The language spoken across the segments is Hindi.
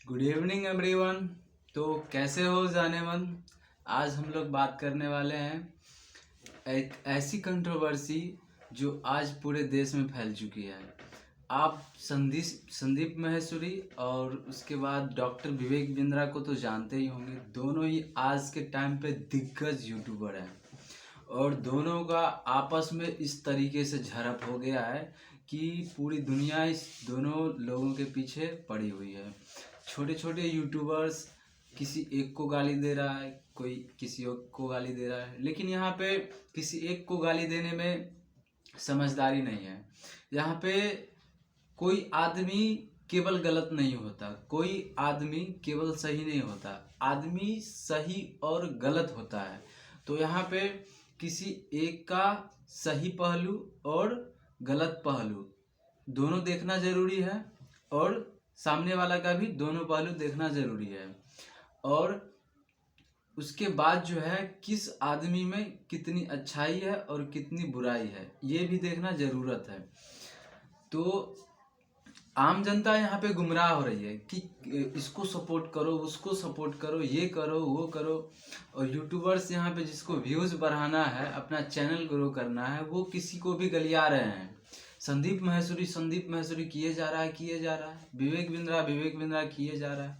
Good evening everyone. तो कैसे हो जाने मन। आज हम लोग बात करने वाले हैं एक ऐसी कंट्रोवर्सी जो आज पूरे देश में फैल चुकी है। आप संदीप माहेश्वरी और उसके बाद डॉक्टर विवेक बिंद्रा को तो जानते ही होंगे। दोनों ही आज के टाइम पे दिग्गज यूट्यूबर हैं और दोनों का आपस में इस तरीके से झड़प हो गया है कि पूरी दुनिया इस दोनों लोगों के पीछे पड़ी हुई है। छोटे छोटे यूट्यूबर्स किसी एक को गाली दे रहा है, कोई किसी और को गाली दे रहा है, लेकिन यहाँ पे किसी एक को गाली देने में समझदारी नहीं है। यहाँ पे कोई आदमी केवल गलत नहीं होता, कोई आदमी केवल सही नहीं होता, आदमी सही और गलत होता है। तो यहाँ पे किसी एक का सही पहलू और गलत पहलू दोनों देखना जरूरी है और सामने वाला का भी दोनों पहलू देखना जरूरी है। और उसके बाद जो है किस आदमी में कितनी अच्छाई है और कितनी बुराई है ये भी देखना जरूरत है। तो आम जनता यहाँ पे गुमराह हो रही है कि इसको सपोर्ट करो, उसको सपोर्ट करो, ये करो, वो करो। और यूट्यूबर्स यहाँ पे जिसको व्यूज़ बढ़ाना है, अपना चैनल ग्रो करना है, वो किसी को भी गलिया रहे हैं। संदीप माहेश्वरी किए जा रहा है, विवेक बिंद्रा किए जा रहा है।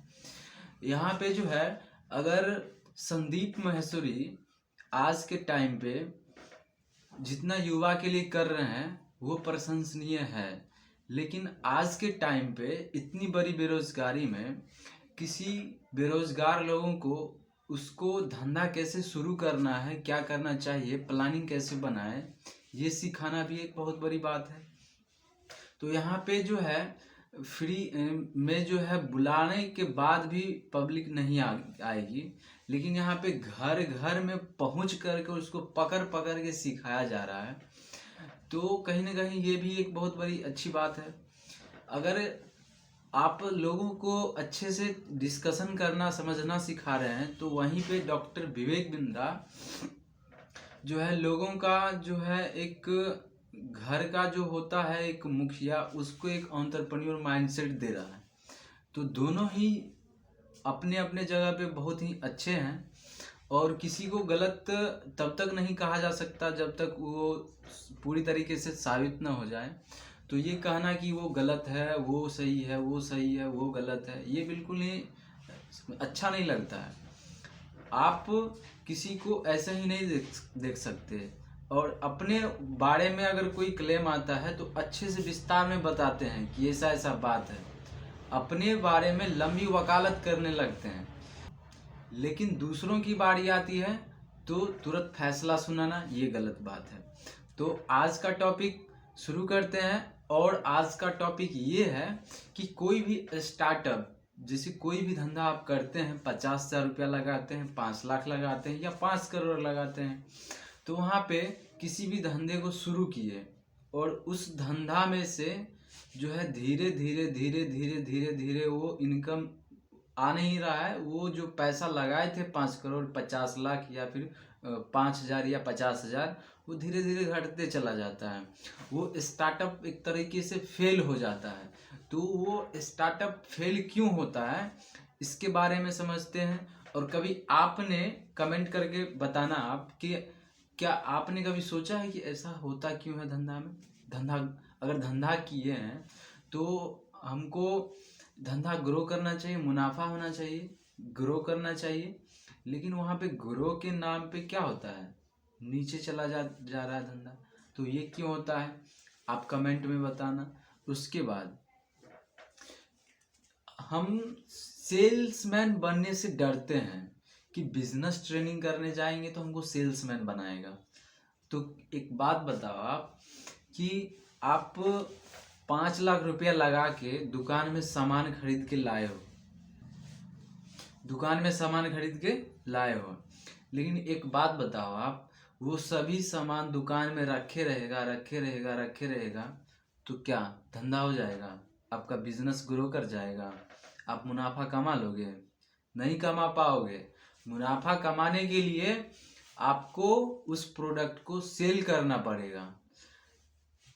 यहाँ पे जो है अगर संदीप माहेश्वरी आज के टाइम पे जितना युवा के लिए कर रहे हैं वो प्रशंसनीय है, लेकिन आज के टाइम पे इतनी बड़ी बेरोजगारी में किसी बेरोजगार लोगों को उसको धंधा कैसे शुरू करना है, क्या करना चाहिए, प्लानिंग कैसे बनाए, ये सिखाना भी एक बहुत बड़ी बात है। तो यहाँ पे जो है फ्री में जो है बुलाने के बाद भी पब्लिक नहीं आएगी, लेकिन यहाँ पे घर घर में पहुँच करके उसको पकड़ पकड़ के सिखाया जा रहा है। तो कहीं ना कहीं ये भी एक बहुत बड़ी अच्छी बात है। अगर आप लोगों को अच्छे से डिस्कशन करना समझना सिखा रहे हैं तो वहीं पे डॉक्टर विवेक बिंद्रा जो है लोगों का जो है एक घर का जो होता है एक मुखिया, उसको एक एंटरप्रेन्योर माइंडसेट दे रहा है। तो दोनों ही अपने अपने जगह पे बहुत ही अच्छे हैं और किसी को गलत तब तक नहीं कहा जा सकता जब तक वो पूरी तरीके से साबित ना हो जाए। तो ये कहना कि वो गलत है, वो सही है, वो सही है, वो गलत है, ये बिल्कुल ही अच्छा नहीं लगता है। आप किसी को ऐसे ही नहीं देख सकते। और अपने बारे में अगर कोई क्लेम आता है तो अच्छे से विस्तार में बताते हैं कि ऐसा ऐसा बात है, अपने बारे में लंबी वकालत करने लगते हैं। लेकिन दूसरों की बारी आती है तो तुरंत फैसला सुनाना, ये गलत बात है। तो आज का टॉपिक शुरू करते हैं और आज का टॉपिक ये है कि कोई भी स्टार्टअप, जैसे कोई भी धंधा आप करते हैं, 50,000 रुपया लगाते हैं, 5 लाख लगाते हैं या 5 करोड़ लगाते हैं, तो वहाँ पे किसी भी धंधे को शुरू किए और उस धंधा में से जो है धीरे धीरे धीरे धीरे धीरे धीरे वो इनकम आ नहीं रहा है। वो जो पैसा लगाए थे 5 करोड़ 50 लाख या फिर 5,000 या 50,000, वो धीरे धीरे घटते चला जाता है। वो स्टार्टअप एक तरीके से फेल हो जाता है। तो वो स्टार्टअप फेल क्यों होता है इसके बारे में समझते हैं। और कभी आपने कमेंट करके बताना आप कि क्या आपने कभी सोचा है कि ऐसा होता क्यों है धंधा में। अगर धंधा किए हैं तो हमको धंधा ग्रो करना चाहिए, मुनाफा होना चाहिए, ग्रो करना चाहिए, लेकिन वहाँ पे ग्रो के नाम पे क्या होता है, नीचे चला जा रहा है धंधा। तो ये क्यों होता है आप कमेंट में बताना। उसके बाद हम सेल्समैन बनने से डरते हैं कि बिजनेस ट्रेनिंग करने जाएंगे तो हमको सेल्समैन बनाएगा। तो एक बात बताओ आप कि आप 5 लाख रुपया लगा के दुकान में सामान खरीद के लाए हो, लेकिन एक बात बताओ आप, वो सभी सामान दुकान में रखे रहेगा तो क्या धंधा हो जाएगा, आपका बिजनेस ग्रो कर जाएगा, आप मुनाफा कमा लोगे? नहीं कमा पाओगे। मुनाफा कमाने के लिए आपको उस प्रोडक्ट को सेल करना पड़ेगा।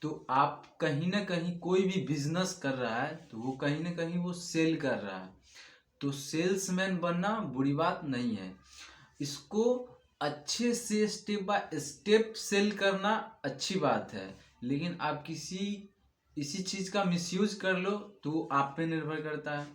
तो आप कहीं ना कहीं कोई भी बिजनेस कर रहा है तो वो कहीं ना कहीं वो सेल कर रहा है। तो सेल्समैन बनना बुरी बात नहीं है। इसको अच्छे से स्टेप बाय स्टेप सेल करना अच्छी बात है, लेकिन आप इसी चीज़ का मिसयूज कर लो तो आप पे निर्भर करता है।